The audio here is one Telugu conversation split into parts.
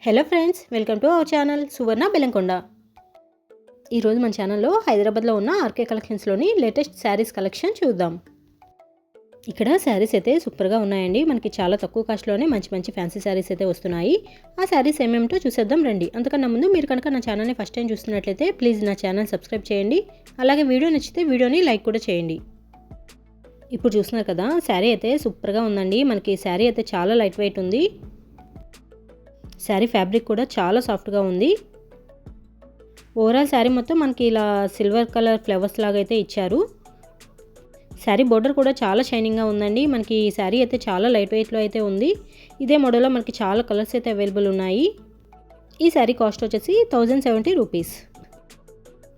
Hello friends, welcome to our channel Suvarna Belamkonda. ఈరోజు మన ఛానల్లో హైదరాబాద్లో ఉన్న ఆర్కే కలెక్షన్స్లోని లేటెస్ట్ శారీస్ కలెక్షన్ చూద్దాం. ఇక్కడ శారీస్ అయితే సూపర్గా ఉన్నాయండి. మనకి చాలా తక్కువ కాస్ట్లోనే మంచి మంచి ఫ్యాన్సీ శారీస్ అయితే వస్తున్నాయి. ఆ శారీస్ ఏమేమిటో చూసేద్దాం రండి. అంతకన్నా ముందు మీరు కనుక నా ఛానల్ని ఫస్ట్ టైం చూస్తున్నట్లయితే ప్లీజ్ నా ఛానల్ సబ్స్క్రైబ్ చేయండి. అలాగే వీడియో నచ్చితే వీడియోని లైక్ కూడా చేయండి. ఇప్పుడు చూస్తున్నారు కదా, శారీ అయితే సూపర్గా ఉందండి. మనకి శారీ అయితే చాలా లైట్ వెయిట్ ఉంది. శారీ ఫ్యాబ్రిక్ కూడా చాలా సాఫ్ట్గా ఉంది. ఓవరాల్ శారీ మొత్తం మనకి ఇలా సిల్వర్ కలర్ ఫ్లవర్స్ లాగా అయితే ఇచ్చారు. శారీ బోర్డర్ కూడా చాలా షైనింగ్గా ఉందండి. మనకి ఈ శారీ అయితే చాలా లైట్ వెయిట్లో అయితే ఉంది. ఇదే మోడల్లో మనకి చాలా కలర్స్ అయితే అవైలబుల్ ఉన్నాయి. ఈ శారీ కాస్ట్ వచ్చేసి 1070 రూపీస్.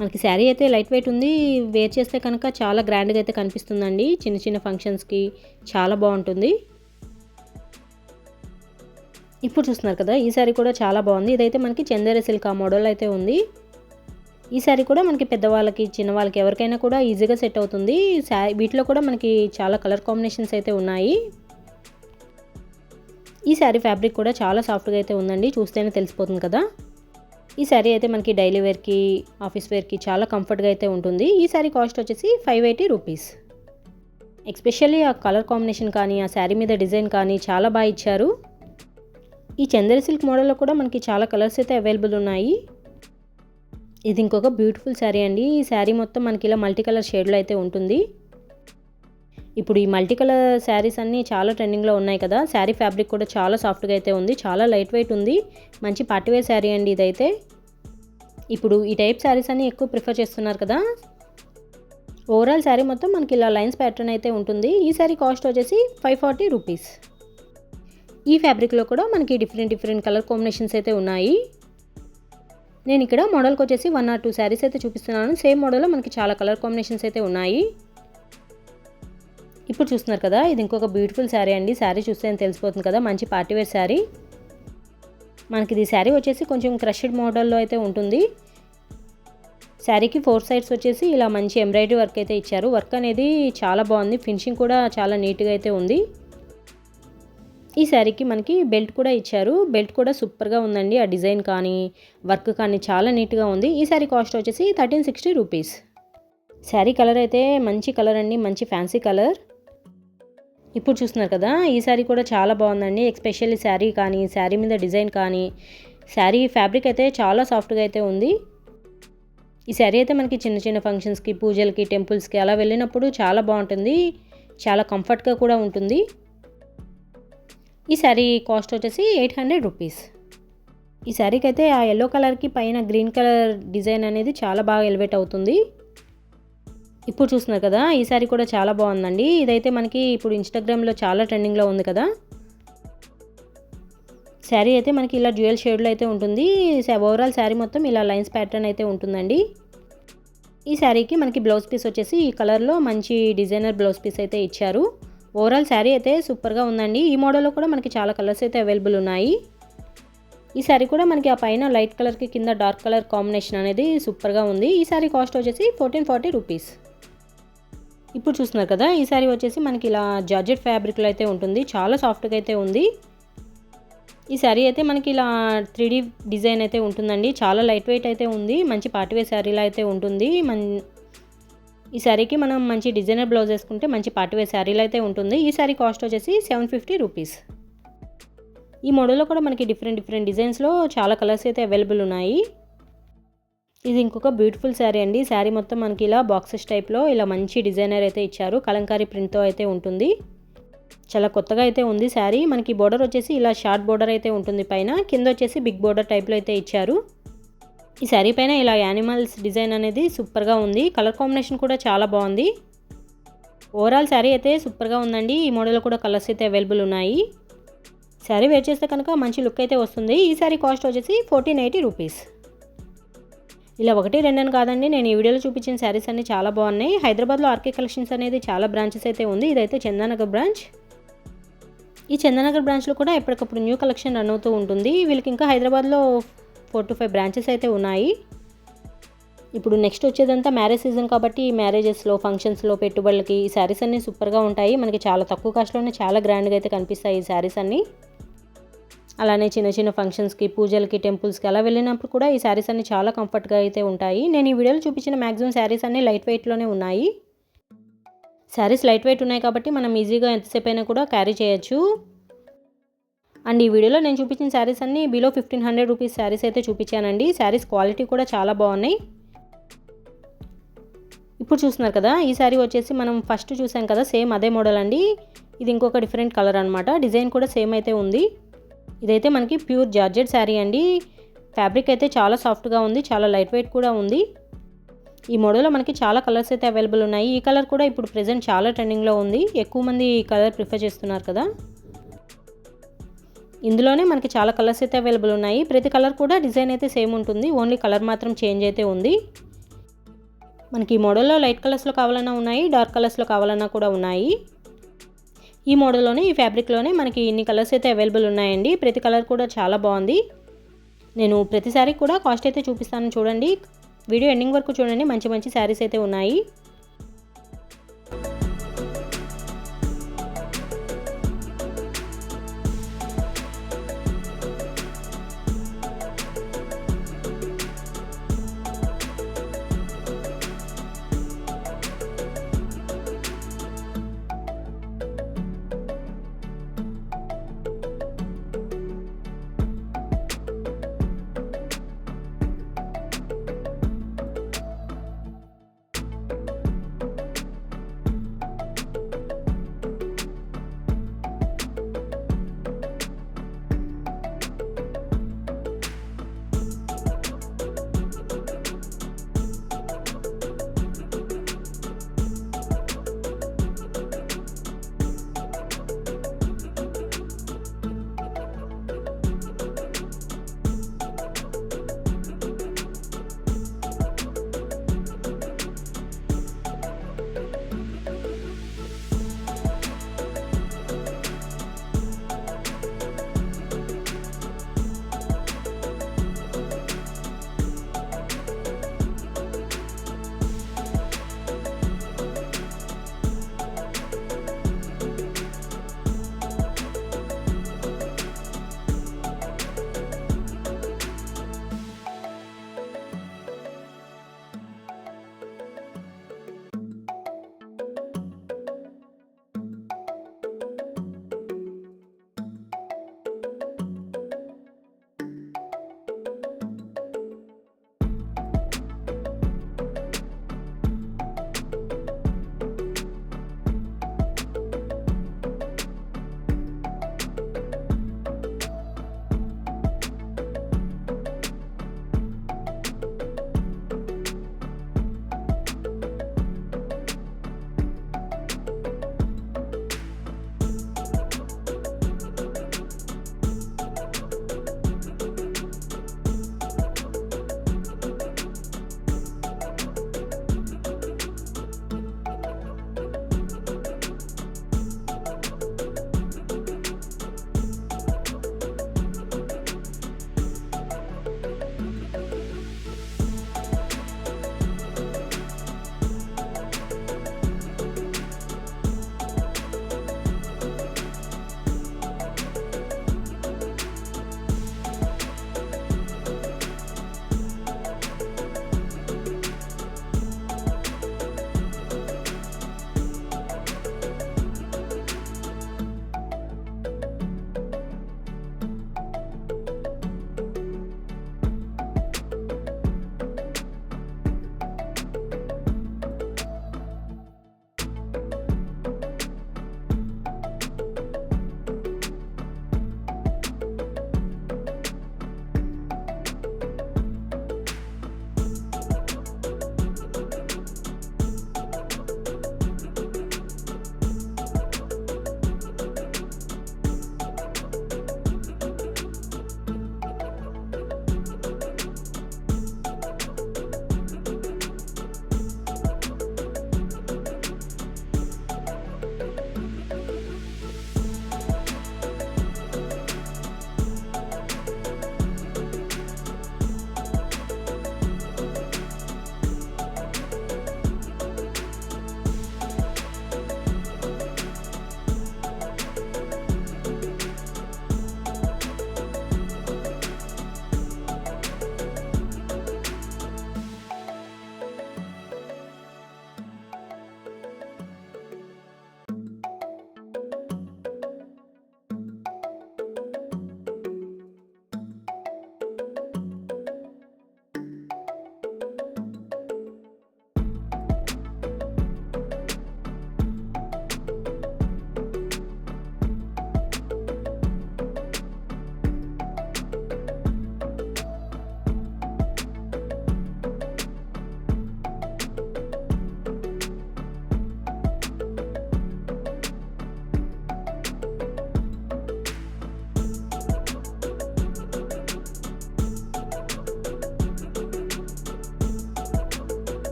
మనకి శారీ అయితే లైట్ వెయిట్ ఉంది. వేర్ చేస్తే కనుక చాలా గ్రాండ్గా అయితే కనిపిస్తుందండి. చిన్న చిన్న ఫంక్షన్స్కి చాలా బాగుంటుంది. ఇప్పుడు చూస్తున్నారు కదా, ఈ శారీ కూడా చాలా బాగుంది. ఇదైతే మనకి చందేరి సిల్క్ మోడల్ అయితే ఉంది. ఈ శారీ కూడా మనకి పెద్దవాళ్ళకి చిన్నవాళ్ళకి ఎవరికైనా కూడా ఈజీగా సెట్ అవుతుంది. వీటిలో కూడా మనకి చాలా కలర్ కాంబినేషన్స్ అయితే ఉన్నాయి. ఈ శారీ ఫ్యాబ్రిక్ కూడా చాలా సాఫ్ట్గా అయితే ఉందండి. చూస్తేనే తెలిసిపోతుంది కదా. ఈ శారీ అయితే మనకి డైలీ వేర్కి, ఆఫీస్ వేర్కి చాలా కంఫర్ట్గా అయితే ఉంటుంది. ఈ శారీ కాస్ట్ వచ్చేసి 580 రూపీస్. ఎస్పెషల్లీ ఆ కలర్ కాంబినేషన్ కానీ, ఆ శారీ మీద డిజైన్ కానీ చాలా బాగా ఇచ్చారు. ఈ చందేరి సిల్క్ మోడల్లో కూడా మనకి చాలా కలర్స్ అయితే అవైలబుల్ ఉన్నాయి. ఇది ఇంకొక బ్యూటిఫుల్ శారీ అండి. ఈ శారీ మొత్తం మనకి ఇలా మల్టీ కలర్ షేడ్లో అయితే ఉంటుంది. ఇప్పుడు ఈ మల్టీ కలర్ శారీస్ అన్నీ చాలా ట్రెండింగ్లో ఉన్నాయి కదా. శారీ ఫ్యాబ్రిక్ కూడా చాలా సాఫ్ట్గా అయితే ఉంది. చాలా లైట్ వెయిట్ ఉంది. మంచి పార్టీవేర్ శారీ అండి ఇదైతే. ఇప్పుడు ఈ టైప్ శారీస్ అన్నీ ఎక్కువ ప్రిఫర్ చేస్తున్నారు కదా. ఓవరాల్ శారీ మొత్తం మనకి ఇలా లైన్స్ ప్యాటర్న్ అయితే ఉంటుంది. ఈ శారీ కాస్ట్ వచ్చేసి 540 రూపీస్. ఈ ఫ్యాబ్రిక్లో కూడా మనకి డిఫరెంట్ కలర్ కాంబినేషన్స్ అయితే ఉన్నాయి. నేను ఇక్కడ మోడల్కి వచ్చేసి 1 or 2 శారీస్ అయితే చూపిస్తున్నాను. సేమ్ మోడల్లో మనకి చాలా కలర్ కాంబినేషన్స్ అయితే ఉన్నాయి. ఇప్పుడు చూస్తున్నారు కదా, ఇది ఇంకొక బ్యూటిఫుల్ శారీ అండి. శారీ చూస్తే తెలిసిపోతుంది కదా, మంచి పార్టీవేర్ శారీ. మనకి ఇది శారీ వచ్చేసి కొంచెం క్రష్డ్ మోడల్లో అయితే ఉంటుంది. శారీకి 4 సైడ్స్ వచ్చేసి ఇలా మంచి ఎంబ్రాయిడరీ వర్క్ అయితే ఇచ్చారు. వర్క్ అనేది చాలా బాగుంది. ఫినిషింగ్ కూడా చాలా నీట్గా అయితే ఉంది. ఈ శారీకి మనకి బెల్ట్ కూడా ఇచ్చారు. బెల్ట్ కూడా సూపర్గా ఉందండి. ఆ డిజైన్ కానీ, వర్క్ కానీ చాలా నీట్గా ఉంది. ఈ శారీ కాస్ట్ వచ్చేసి 1360 రూపీస్. శారీ కలర్ అయితే మంచి కలర్ అండి, మంచి ఫ్యాన్సీ కలర్. ఇప్పుడు చూస్తున్నారు కదా, ఈ శారీ కూడా చాలా బాగుందండి. ఎస్పెషల్లీ శారీ కానీ, శారీ మీద డిజైన్ కానీ, శారీ ఫ్యాబ్రిక్ అయితే చాలా సాఫ్ట్గా అయితే ఉంది. ఈ శారీ అయితే మనకి చిన్న చిన్న ఫంక్షన్స్కి, పూజలకి, టెంపుల్స్కి అలా వెళ్ళినప్పుడు చాలా బాగుంటుంది. చాలా కంఫర్ట్గా కూడా ఉంటుంది. ఈ శారీ కాస్ట్ వచ్చేసి 800 రూపీస్. ఈ శారీకి అయితే ఆ ఎల్లో కలర్కి పైన గ్రీన్ కలర్ డిజైన్ అనేది చాలా బాగా ఎలివేట్ అవుతుంది. ఇప్పుడు చూస్తున్నారు కదా, ఈ శారీ కూడా చాలా బాగుందండి. ఇదైతే మనకి ఇప్పుడు ఇన్స్టాగ్రామ్లో చాలా ట్రెండింగ్లో ఉంది కదా. శారీ అయితే మనకి ఇలా డ్యూయల్ షేడ్లో అయితే ఉంటుంది. ఓవరాల్ శారీ మొత్తం ఇలా లైన్స్ ప్యాటర్న్ అయితే ఉంటుందండి. ఈ శారీకి మనకి బ్లౌజ్ పీస్ వచ్చేసి ఈ కలర్లో మంచి డిజైనర్ బ్లౌజ్ పీస్ అయితే ఇచ్చారు. ఓవరాల్ శారీ అయితే సూపర్గా ఉందండి. ఈ మోడల్లో కూడా మనకి చాలా కలర్స్ అయితే అవైలబుల్ ఉన్నాయి. ఈ శారీ కూడా మనకి ఆ పైన లైట్ కలర్కి కింద డార్క్ కలర్ కాంబినేషన్ అనేది సూపర్గా ఉంది. ఈ శారీ కాస్ట్ వచ్చేసి 1440 రూపీస్. ఇప్పుడు చూస్తున్నారు కదా, ఈ శారీ వచ్చేసి మనకి ఇలా జార్జెట్ ఫ్యాబ్రిక్లో అయితే ఉంటుంది. చాలా సాఫ్ట్గా అయితే ఉంది. ఈ శారీ అయితే మనకి ఇలా 3D డిజైన్ అయితే ఉంటుందండి. చాలా లైట్ వెయిట్ అయితే ఉంది. మంచి పార్టీవేర్ శారీలా అయితే ఉంటుంది. ఈ శారీకి మనం మంచి డిజైనర్ బ్లౌజ్ వేసుకుంటే మంచి పార్టీవేర్ శారీలో అయితే ఉంటుంది. ఈ శారీ కాస్ట్ వచ్చేసి 750 రూపీస్. ఈ మోడల్లో కూడా మనకి డిఫరెంట్ డిజైన్స్లో చాలా కలర్స్ అయితే అవైలబుల్ ఉన్నాయి. ఇది ఇంకొక బ్యూటిఫుల్ శారీ అండి. శారీ మొత్తం మనకి ఇలా బాక్సెస్ టైప్లో ఇలా మంచి డిజైనర్ అయితే ఇచ్చారు. కలంకారీ ప్రింట్తో అయితే ఉంటుంది. చాలా కొత్తగా అయితే ఉంది శారీ. మనకి బోర్డర్ వచ్చేసి ఇలా షార్ట్ బోర్డర్ అయితే ఉంటుంది. పైన కింద వచ్చేసి బిగ్ బోర్డర్ టైప్లో అయితే ఇచ్చారు. ఈ శారీ పైన ఇలా యానిమల్స్ డిజైన్ అనేది సూపర్గా ఉంది. కలర్ కాంబినేషన్ కూడా చాలా బాగుంది. ఓవరాల్ శారీ అయితే సూపర్గా ఉందండి. ఈ మోడల్లో కూడా కలర్స్ అయితే అవైలబుల్ ఉన్నాయి. శారీ వేర్ చేస్తే కనుక మంచి లుక్ అయితే వస్తుంది. ఈ శారీ కాస్ట్ వచ్చేసి 1480 రూపీస్. ఇలా 1, 2 అని కాదండి, నేను ఈ వీడియోలో చూపించిన శారీస్ అన్నీ చాలా బాగున్నాయి. హైదరాబాద్లో ఆర్కే కలెక్షన్స్ అనేది చాలా బ్రాంచెస్ అయితే ఉంది. ఇదైతే చందానగర్ బ్రాంచ్. ఈ చందానగర్ బ్రాంచ్లో కూడా ఎప్పటికప్పుడు న్యూ కలెక్షన్ రన్ అవుతూ ఉంటుంది. వీళ్ళకి ఇంకా హైదరాబాద్లో 4 to 5 బ్రాంచెస్ అయితే ఉన్నాయి. ఇప్పుడు నెక్స్ట్ వచ్చేదంతా మ్యారేజ్ సీజన్ కాబట్టి మ్యారేజెస్లో, ఫంక్షన్స్లో, పెట్టుబడులకి ఈ శారీస్ అన్నీ సూపర్గా ఉంటాయి. మనకి చాలా తక్కువ కాస్ట్లోనే చాలా గ్రాండ్గా అయితే కనిపిస్తాయి ఈ శారీస్ అన్నీ. అలానే చిన్న చిన్న ఫంక్షన్స్కి, పూజలకి, టెంపుల్స్కి అలా వెళ్ళినప్పుడు కూడా ఈ శారీస్ అన్నీ చాలా కంఫర్ట్గా అయితే ఉంటాయి. నేను ఈ వీడియోలో చూపించిన మ్యాక్సిమం శారీస్ అన్నీ లైట్ వెయిట్లోనే ఉన్నాయి. శారీస్ లైట్ వెయిట్ ఉన్నాయి కాబట్టి మనం ఈజీగా ఎంతసేపు అయినా కూడా క్యారీ చేయొచ్చు. అండ్ ఈ వీడియోలో నేను చూపించిన శారీస్ అన్నీ బిలో 1500 రూపీస్ శారీస్ అయితే చూపించానండి. శారీస్ క్వాలిటీ కూడా చాలా బాగున్నాయి. ఇప్పుడు చూస్తున్నారు కదా, ఈ శారీ వచ్చేసి మనం ఫస్ట్ చూసాం కదా, సేమ్ అదే మోడల్ అండి. ఇది ఇంకొక డిఫరెంట్ కలర్ అనమాట. డిజైన్ కూడా సేమ్ అయితే ఉంది. ఇదైతే మనకి ప్యూర్ జార్జెట్ శారీ అండి. ఫ్యాబ్రిక్ అయితే చాలా సాఫ్ట్గా ఉంది, చాలా లైట్ వెయిట్ కూడా ఉంది. ఈ మోడల్లో మనకి చాలా కలర్స్ అయితే అవైలబుల్ ఉన్నాయి. ఈ కలర్ కూడా ఇప్పుడు ప్రెజెంట్ చాలా ట్రెండింగ్లో ఉంది. ఎక్కువ మంది ఈ కలర్ ప్రిఫర్ చేస్తున్నారు కదా. ఇందులోనే మనకి చాలా కలర్స్ అయితే అవైలబుల్ ఉన్నాయి. ప్రతి కలర్ కూడా డిజైన్ అయితే సేమ్ ఉంటుంది, ఓన్లీ కలర్ మాత్రం చేంజ్ అయితే ఉంది. మనకి ఈ మోడల్లో లైట్ కలర్స్లో కావాలన్నా ఉన్నాయి, డార్క్ కలర్స్లో కావాలన్నా కూడా ఉన్నాయి. ఈ మోడల్లోనే, ఈ ఫ్యాబ్రిక్లోనే మనకి ఇన్ని కలర్స్ అయితే అవైలబుల్ ఉన్నాయండి. ప్రతి కలర్ కూడా చాలా బాగుంది. నేను ప్రతిసారి కూడా కాస్ట్ అయితే చూపిస్తాను చూడండి. వీడియో ఎండింగ్ వరకు చూడండి, మంచి మంచి శారీస్ అయితే ఉన్నాయి.